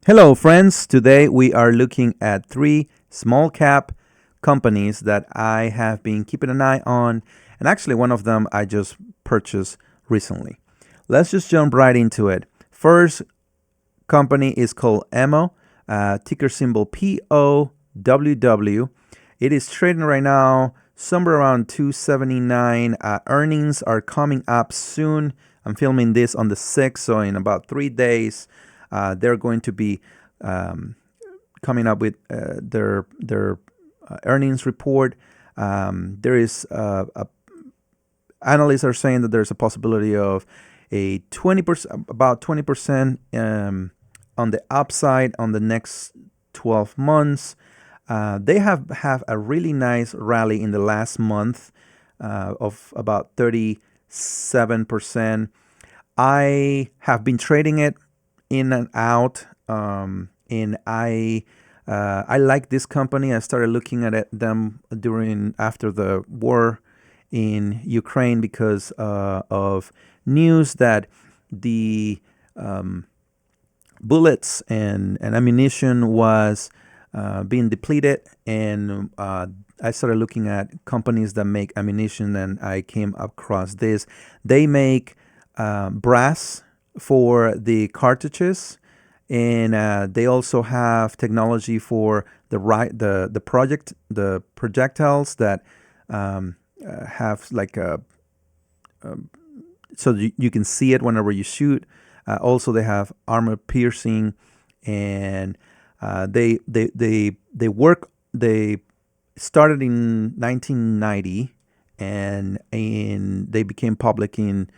Hello, friends. Today we are looking at three small cap companies that I have been keeping an eye on, and actually, one of them I just purchased recently. Let's just jump right into it. First company is called EMO, ticker symbol POWW. It is trading right now somewhere around 279. Earnings are coming up soon. I'm filming this on the 6th, so in about 3 days, they're going to be coming up with their earnings report. There is analysts are saying that there's a possibility of a 20%, about 20% on the upside on the next 12 months. They have a really nice rally in the last month of about 37%. I have been trading it in and out, and I like this company. I started looking at them after the war in Ukraine because of news that the bullets and ammunition was being depleted, and I started looking at companies that make ammunition, and I came across this. They make brass for the cartridges, and they also have technology for the projectiles that have like so you can see it whenever you shoot. Also, they have armor piercing, and they started in 1990, and they became public in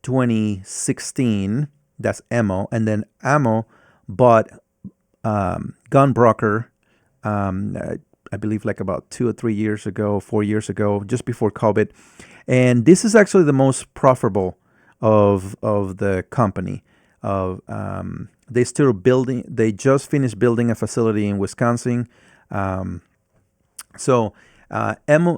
2016. That's EMO, and then AMO bought Gunbroker, I believe like about 2 or 3 years ago, 4 years ago, just before COVID. And this is actually the most profitable of the company. They just finished building a facility in Wisconsin.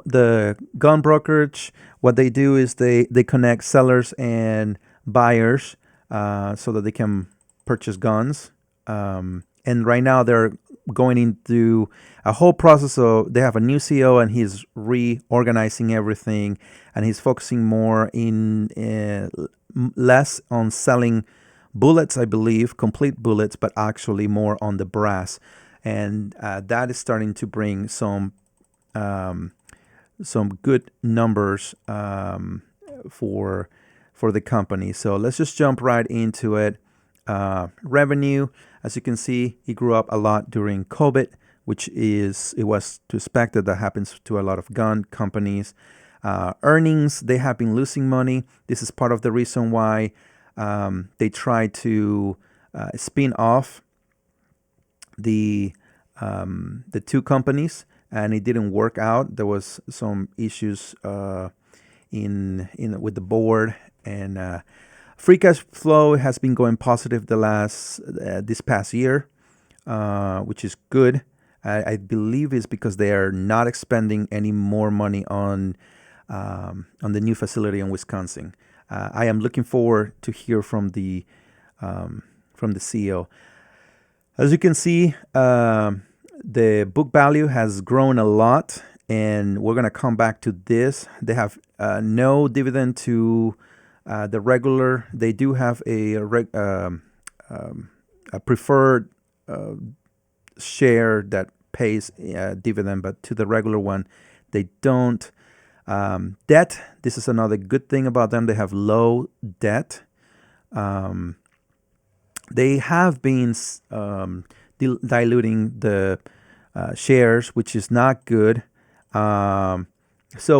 The gun brokerage, what they do is they connect sellers and buyers so that they can purchase guns. And right now they're going into a whole process of, they have a new CEO, and he's reorganizing everything, and he's focusing more less on selling bullets, I believe, complete bullets, but actually more on the brass. And that is starting to bring some good numbers for the company. So let's just jump right into it. Revenue, as you can see, it grew up a lot during COVID, which it was to expect that happens to a lot of gun companies. Earnings, they have been losing money. This is part of the reason why they tried to spin off the two companies, and it didn't work out. There was some issues with the board, and free cash flow has been going positive this past year, which is good. I believe it's because they are not expending any more money on the new facility in Wisconsin. I am looking forward to hear from the CEO. As you can see, the book value has grown a lot, and we're going to come back to this. They have no dividend to the regular. They do have a preferred share that pays dividend, but to the regular one, they don't. Debt, this is another good thing about them. They have low debt. They have been diluting the shares, which is not good. So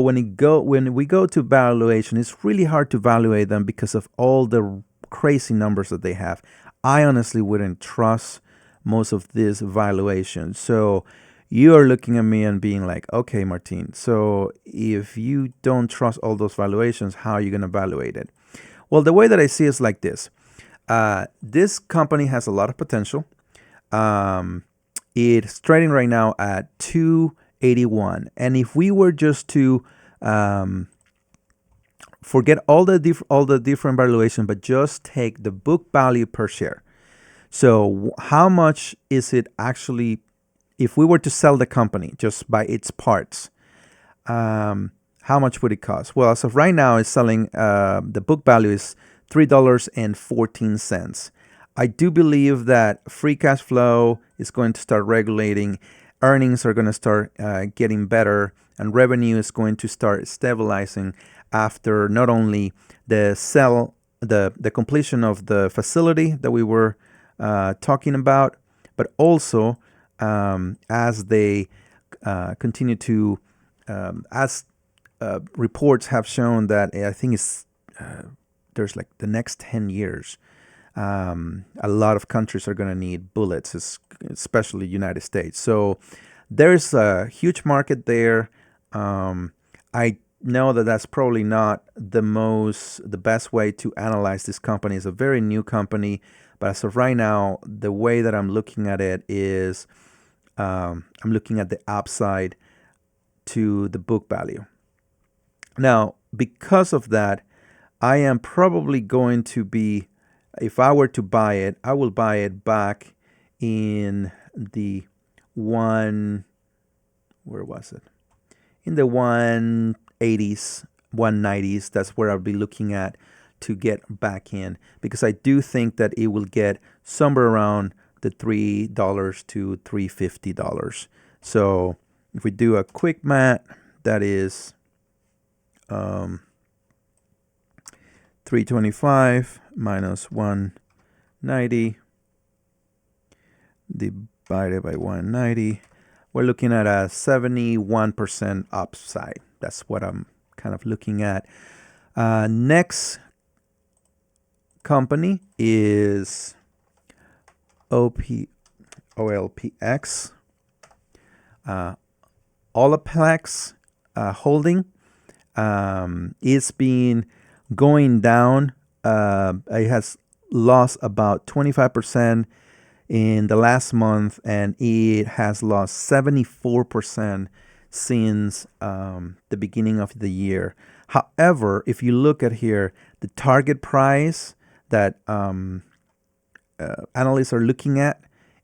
when we go to valuation, it's really hard to valuate them because of all the crazy numbers that they have. I honestly wouldn't trust most of this valuation. So you are looking at me and being like, okay, Martin, so if you don't trust all those valuations, how are you going to evaluate it? Well, the way that I see it is like this. This company has a lot of potential. It's trading right now at 281. And if we were just to forget all the different valuation, but just take the book value per share. So how much is it actually, if we were to sell the company just by its parts, how much would it cost? Well, as of right now, it's selling, the book value is $3.14. I do believe that free cash flow is going to start regulating, earnings are going to start getting better, and revenue is going to start stabilizing after not only the completion of the facility that we were talking about, but also as they continue to, as reports have shown that I think it's there's like the next 10 years, a lot of countries are going to need bullets, especially United States. So there's a huge market there. I know that that's probably not the best way to analyze this company. It's a very new company, but as of right now, the way that I'm looking at it is, I'm looking at the upside to the book value. Now, because of that, I am probably going to be, if I were to buy it, I will buy it back in the where was it? In the 180s, 190s. That's where I'll be looking at to get back in, because I do think that it will get somewhere around the $3 to $3.50. So if we do a quick math, that is 325 minus 190 divided by 190. We're looking at a 71% upside. That's what I'm kind of looking at. Next company is OLPX, Olaplex holding. It's been going down. It has lost about 25% in the last month, and it has lost 74% since the beginning of the year. However, if you look at here, the target price that analysts are looking at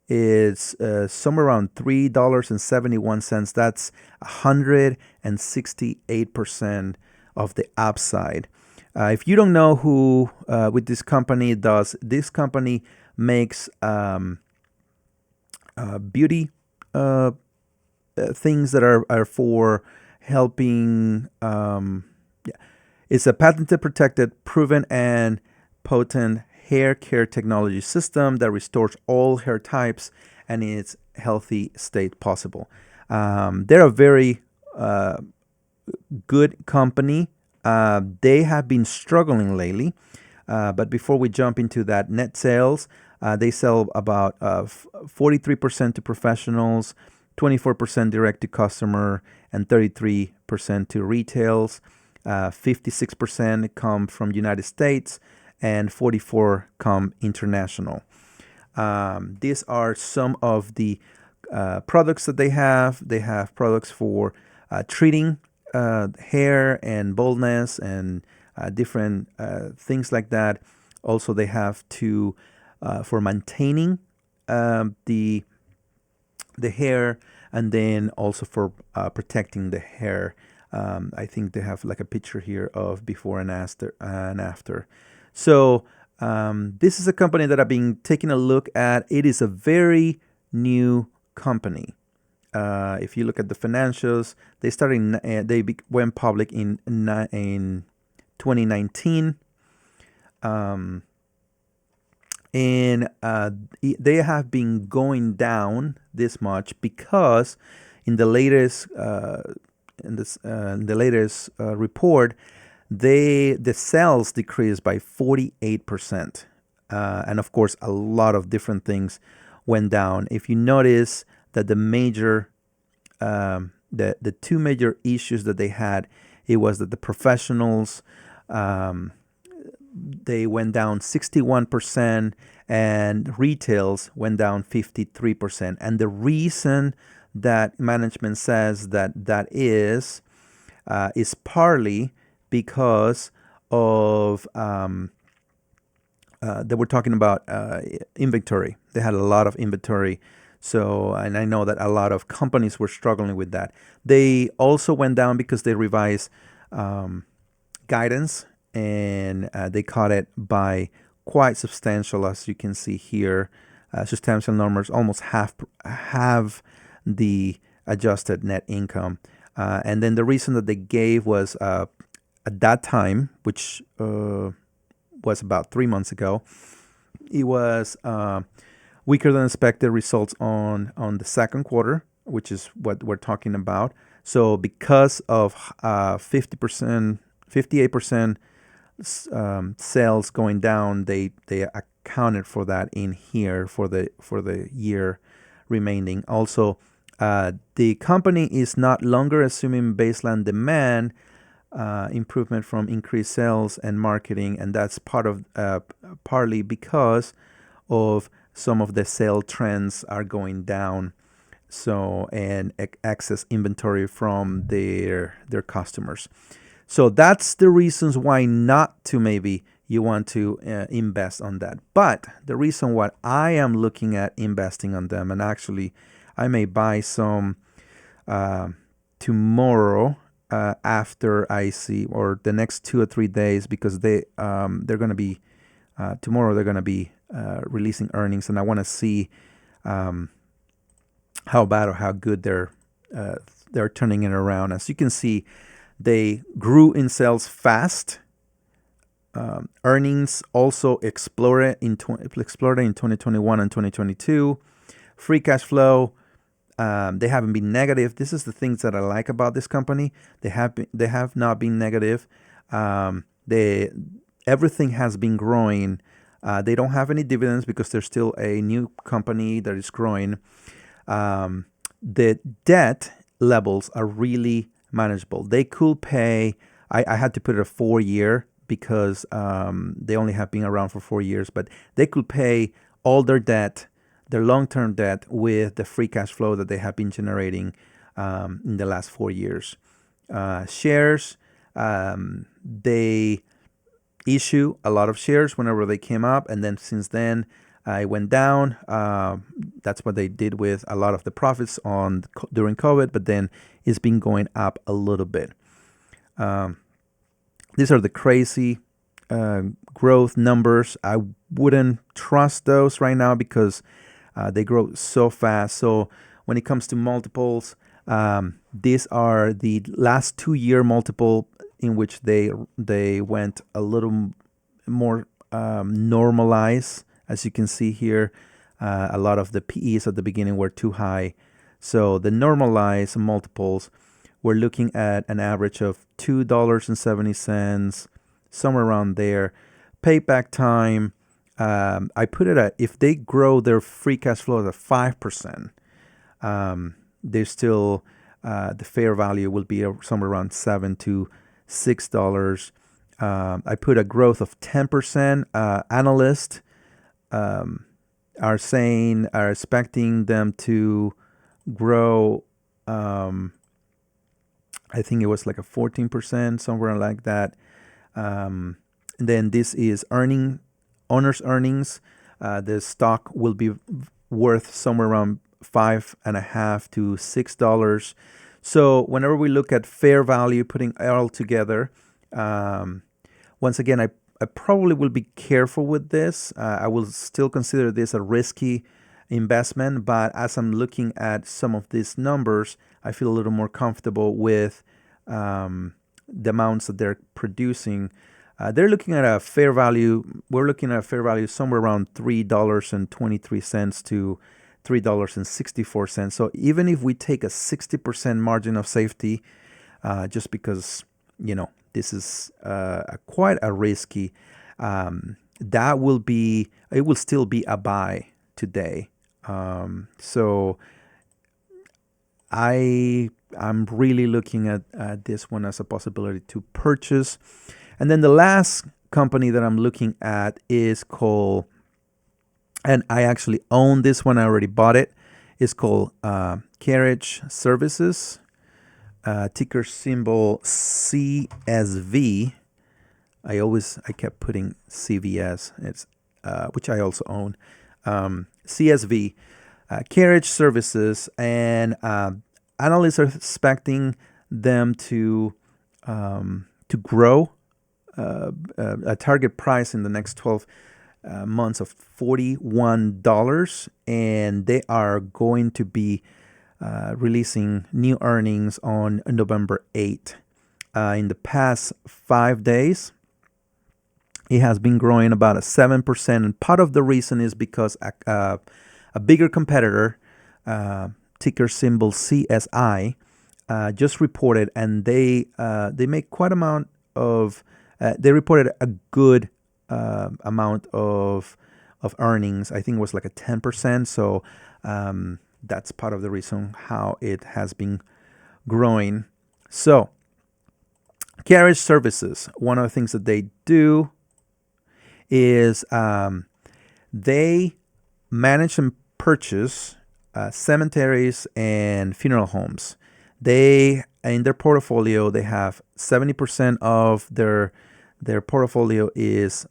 is somewhere around $3.71. That's 168% of the upside. If you don't know who with this company does, this company makes beauty things that are for helping. It's a patented, protected, proven, and potent hair care technology system that restores all hair types and in its healthy state possible. They're a very good company. They have been struggling lately, but before we jump into that, net sales, they sell about 43% to professionals, 24% direct to customer, and 33% to retails. 56% come from United States, and 44% come international. These are some of the products that they have. They have products for treating hair and baldness and different things like that. Also, they have to for maintaining the hair, and then also for protecting the hair. I think they have like a picture here of before and after. So this is a company that I've been taking a look at. It is a very new company. If you look at the financials, they went public in 2019. And they have been going down this much because in the latest report, the sales decreased by 48%, and of course a lot of different things went down. If you notice that the two major issues that they had, it was that the professionals, they went down 61%, and retails went down 53%. And the reason that management says that is partly because of they were talking about inventory. They had a lot of inventory. So, and I know that a lot of companies were struggling with that. They also went down because they revised guidance, and they cut it by quite substantial, as you can see here. Substantial numbers, almost half the adjusted net income. And then the reason that they gave was at that time, which was about 3 months ago, it was weaker than expected results on the second quarter, which is what we're talking about. So because of 50%, 58% sales going down, they accounted for that in here for the year remaining. Also, the company is not longer assuming baseline demand improvement from increased sales and marketing, and that's partly because of some of the sale trends are going down. So, and excess inventory from their customers. So that's the reasons why not to maybe you want to invest on that. But the reason why I am looking at investing on them, and actually I may buy some tomorrow after I see, or the next 2 or 3 days, because they're going to be tomorrow. They're going to be releasing earnings, and I want to see how bad or how good they're turning it around. As you can see, they grew in sales fast. Earnings also exploded in 2021 and 2022. Free cash flow, they haven't been negative. This is the things that I like about this company. They have not been negative. Everything has been growing. They don't have any dividends because they're still a new company that is growing. The debt levels are really manageable. They could pay. I had to put it a 4-year because they only have been around for 4 years, but they could pay all their debt, their long-term debt, with the free cash flow that they have been generating in the last 4 years. Shares, they issue a lot of shares whenever they came up, and then since then it went down. That's what they did with a lot of the profits during COVID, but then it's been going up a little bit. These are the crazy growth numbers. I wouldn't trust those right now because they grow so fast. So when it comes to multiples, these are the last 2-year multiple in which they went a little more normalized. As you can see here, a lot of the PEs at the beginning were too high. So the normalized multiples, we're looking at an average of $2.70, somewhere around there. Payback time, I put it at, if they grow their free cash flow at 5%, they're still, the fair value will be somewhere around $7 to $6. I put a growth of 10%. Analysts are expecting them to grow. I think it was like a 14%, somewhere like that. And then this is owner's earnings. The stock will be worth somewhere around $5.50 to $6. So whenever we look at fair value, putting it all together, once again, I probably will be careful with this. I will still consider this a risky investment, but as I'm looking at some of these numbers, I feel a little more comfortable with the amounts that they're producing. They're looking at a fair value. We're looking at a fair value somewhere around $3.23 to $3.64. So even if we take a 60% margin of safety, just because, this is quite a risky, it will still be a buy today. So I'm really looking at this one as a possibility to purchase. And then the last company that I'm looking at is called, and I actually own this one, I already bought it. It's called Carriage Services, ticker symbol CSV. I kept putting CVS. It's which I also own, CSV, Carriage Services, and analysts are expecting them to grow a target price in the next 12 months of $41, and they are going to be releasing new earnings on November 8th. In the past 5 days, it has been growing about a 7%, and part of the reason is because a bigger competitor, ticker symbol CSI, just reported, and they make quite amount of they reported a good amount of earnings. I think it was like a 10%. So that's part of the reason how it has been growing. So Carriage Services, one of the things that they do is they manage and purchase cemeteries and funeral homes. They, in their portfolio, they have 70% of their portfolio is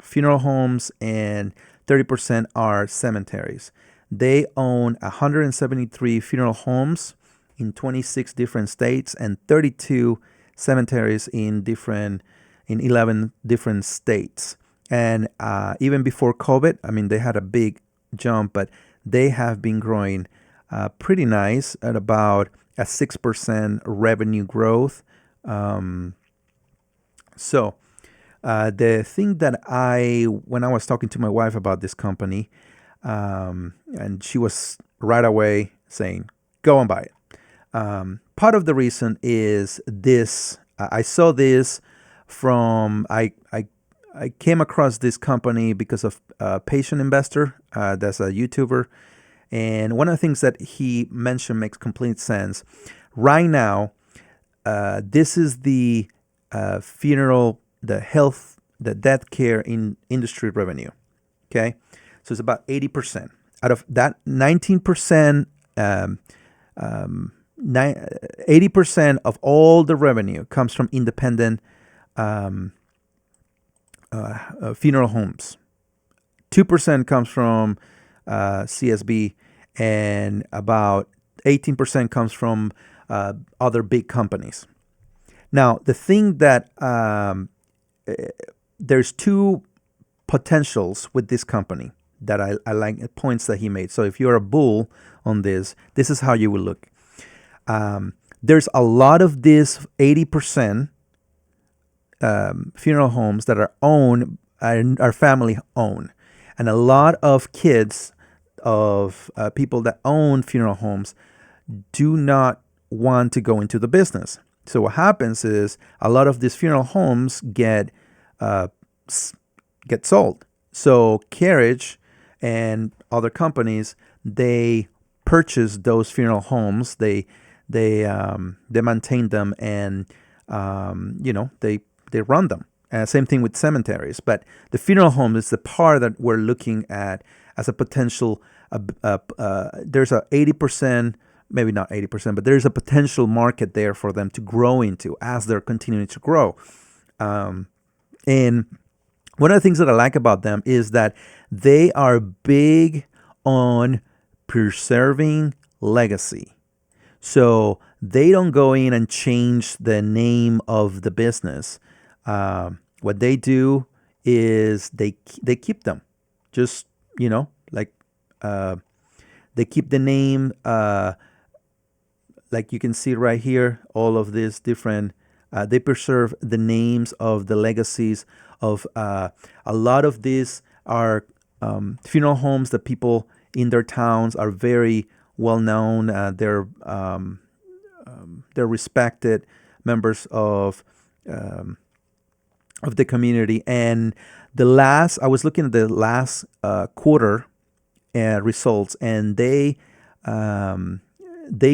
funeral homes, and 30% are cemeteries. They own 173 funeral homes in 26 different states and 32 cemeteries in 11 different states. And even before COVID, I mean, they had a big jump, but they have been growing pretty nice at about a 6% revenue growth. So the thing that when I was talking to my wife about this company, and she was right away saying, go and buy it. Part of the reason is this. I saw this from, I came across this company because of Patient Investor. That's a YouTuber. And one of the things that he mentioned makes complete sense. Right now, this is the funeral, the health, the death care industry revenue. Okay, so it's about 80%. Out of that, 19%, 80% of all the revenue comes from independent funeral homes. 2% comes from CSB, and about 18% comes from other big companies. Now, the thing that there's two potentials with this company that I like, points that he made. So if you're a bull on this is how you will look. There's a lot of this 80% funeral homes that are owned, are family owned. And a lot of kids of people that own funeral homes do not want to go into the business. So what happens is a lot of these funeral homes get sold. So Carriage and other companies, they purchase those funeral homes. They maintain them, and they run them. Same thing with cemeteries. But the funeral home is the part that we're looking at as a potential. There's a 80%, maybe not 80%, but there's a potential market there for them to grow into as they're continuing to grow. And one of the things that I like about them is that they are big on preserving legacy. So they don't go in and change the name of the business. What they do is they keep them. Just, they keep the name, like you can see right here, all of these different, they preserve the names of the legacies of a lot of these are funeral homes that people in their towns are very well known. They're respected members of the community. And I was looking at the last quarter results, and they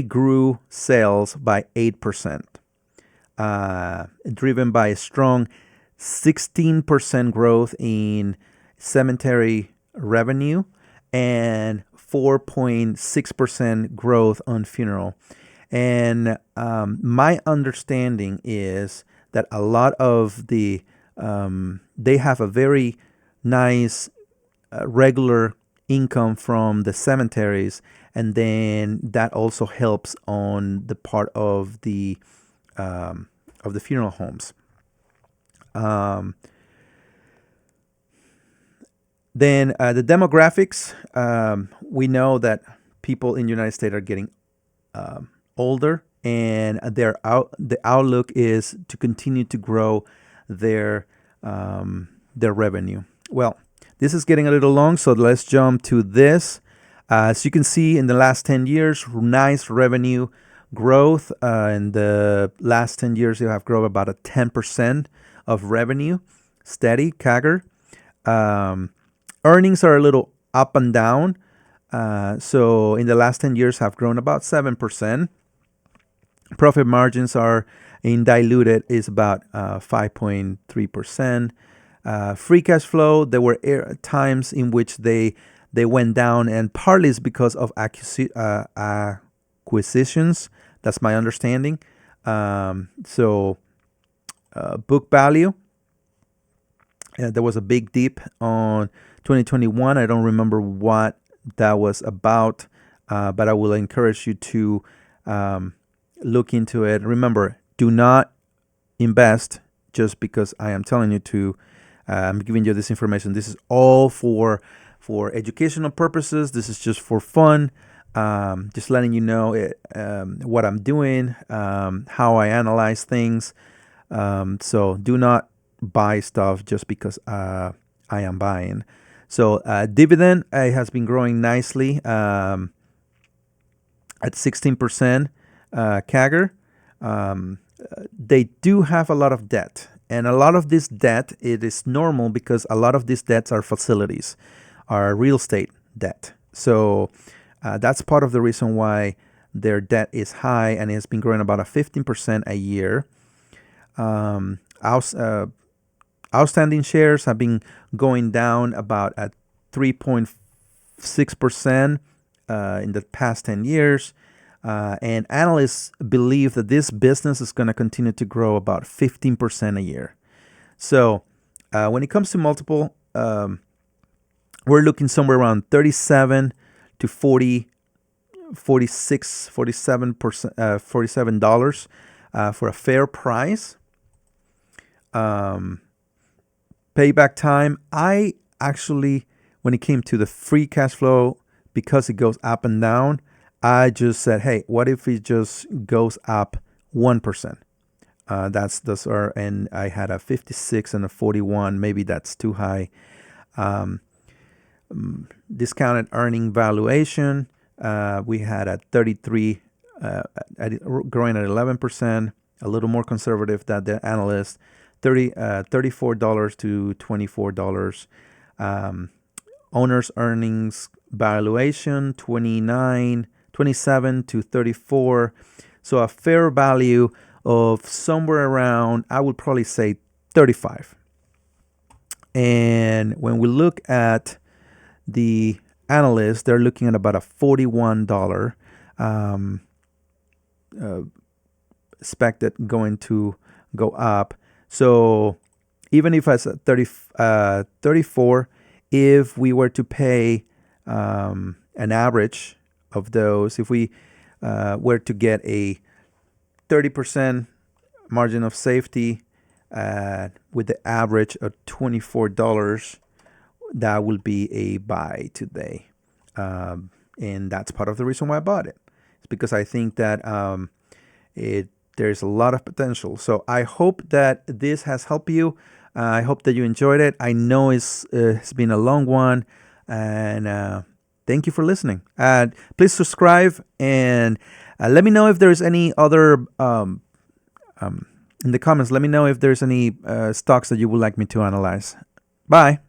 grew sales by 8%, driven by a strong 16% growth in cemetery revenue and 4.6% growth on funeral. And my understanding is that a lot of they have a very nice regular income from the cemeteries, and then that also helps on the part of the funeral homes. Um, then the demographics, we know that people in the United States are getting older, and the outlook is to continue to grow their their revenue. Well, this is getting a little long, so let's jump to this. As you can see, in the last 10 years, nice revenue growth. In the last 10 years, you have grown about a 10% of revenue, steady, CAGR. Earnings are a little up and down. So in the last 10 years have grown about 7%. Profit margins are in diluted is about 5.3%. Free cash flow, there were times in which they went down, and partly is because of acquisitions. That's my understanding. So book value, there was a big dip on 2021. I don't remember what that was about, but I will encourage you to look into it. Remember, do not invest just because I am telling you to. I'm giving you this information. This is all for educational purposes. This is just for fun. Just letting you know what I'm doing, how I analyze things. So do not buy stuff just because I am buying. So Dividend has been growing nicely at 16% CAGR. They do have a lot of debt. And a lot of this debt, it is normal because a lot of these debts are facilities, are real estate debt. So that's part of the reason why their debt is high, and it has been growing about a 15% a year. Outstanding shares have been going down about at 3.6% in the past 10 years. And analysts believe that this business is going to continue to grow about 15% a year. So when it comes to multiple, we're looking somewhere around 37 to 40, 46, 47%, $47 for a fair price. Payback time, I actually, when it came to the free cash flow, because it goes up and down, I just said, hey, what if it just goes up 1%? Those are, and I had a 56 and a 41. Maybe that's too high. Discounted earning valuation, we had a 33, growing at 11%, a little more conservative than the analyst, $34 to $24. Owner's earnings valuation, 27 to 34. So a fair value of somewhere around, I would probably say 35. And when we look at the analysts, they're looking at about a $41 expected going to go up. So even if it's at 34, if we were to pay an average of those, if we were to get a 30% margin of safety with the average of $24, that will be a buy today. And that's part of the reason why I bought it. It's because I think that there's a lot of potential. So I hope that this has helped you. I hope that you enjoyed it. I know it's been a long one, and thank you for listening. Please subscribe, and let me know if there's any other, in the comments, let me know if there's any stocks that you would like me to analyze. Bye.